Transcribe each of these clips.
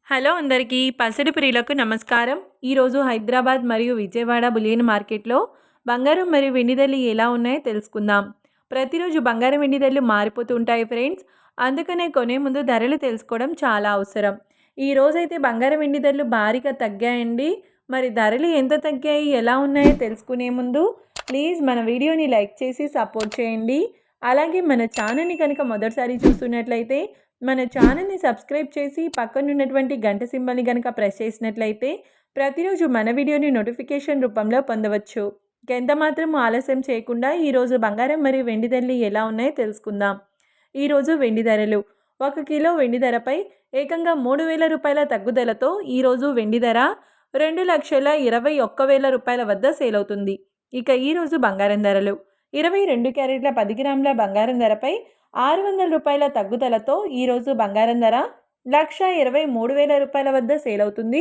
Hello అందరికీ పసిడి ప్రియులకు నమస్కారం. ఈరోజు హైదరాబాద్ మరియు విజయవాడ బులియన్ మార్కెట్లో బంగారం మరియు వెండి ధరలు ఎలా ఉన్నాయో తెలుసుకుందాం. ప్రతిరోజు బంగారం వెండి ధరలు మారిపోతూ ఉంటాయి ఫ్రెండ్స్. అందుకనే కొనే ముందు ధరలు తెలుసుకోవడం చాలా అవసరం. ఈ రోజైతే బంగారం వెండి ధరలు భారీగా తగ్గాయండి. మరి ధరలు ఎంత తగ్గాయి, ఎలా ఉన్నాయో తెలుసుకునే ముందు ప్లీజ్ మన వీడియోని లైక్ చేసి సపోర్ట్ చేయండి. అలాగే మన ఛానల్ని కనుక మొదటిసారి చూస్తున్నట్లయితే మన ఛానల్ని సబ్స్క్రైబ్ చేసి పక్కనున్నటువంటి గంట సింబల్ని కనుక ప్రెస్ చేసినట్లయితే ప్రతిరోజు మన వీడియోని నోటిఫికేషన్ రూపంలో పొందవచ్చు. ఎంత మాత్రం ఆలస్యం చేయకుండా ఈరోజు బంగారం మరియు వెండి ధరలు ఎలా ఉన్నాయో తెలుసుకుందాం. ఈరోజు వెండి ధరలు 1 కిలో వెండి ధరపై ఏకంగా 3,000 రూపాయల తగ్గుదలతో ఈరోజు వెండి ధర 2,21,000 రూపాయల వద్ద సేల్ అవుతుంది. ఇక ఈరోజు బంగారం ధరలు 22 క్యారెట్ల 10 గ్రాముల బంగారం ధరపై 600 రూపాయల తగ్గుదలతో ఈరోజు బంగారం ధర 1,23,000 రూపాయల వద్ద సేల్ అవుతుంది.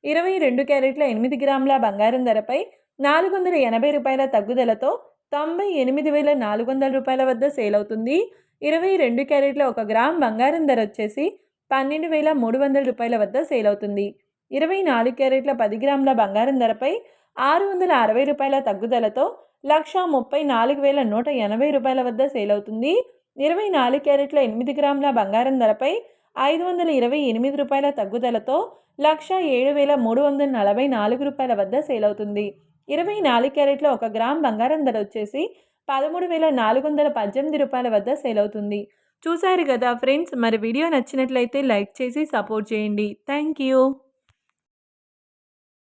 22 క్యారెట్ల 8 గ్రాముల బంగారం ధరపై 480 రూపాయల తగ్గుదలతో 98,400 రూపాయల వద్ద సేల్ అవుతుంది. 22 క్యారెట్ల 1 గ్రామ్ బంగారం ధర వచ్చేసి 12,300 రూపాయల వద్ద సేల్ అవుతుంది. 24 క్యారెట్ల 10 గ్రాముల బంగారం ధరపై 660 రూపాయల తగ్గుదలతో 1,34,180 రూపాయల వద్ద సేల్ అవుతుంది. 24 క్యారెట్ల 8 గ్రాముల బంగారం ధరపై 528 రూపాయల తగ్గుదలతో 1,07,344 రూపాయల వద్ద సేల్ అవుతుంది. 24 క్యారెట్ల 1 గ్రామ్ బంగారం ధర వచ్చేసి 13,418 రూపాయల వద్ద సేల్ అవుతుంది. చూశారు కదా ఫ్రెండ్స్, మరి వీడియో నచ్చినట్లయితే లైక్ చేసి సపోర్ట్ చేయండి. Thank you.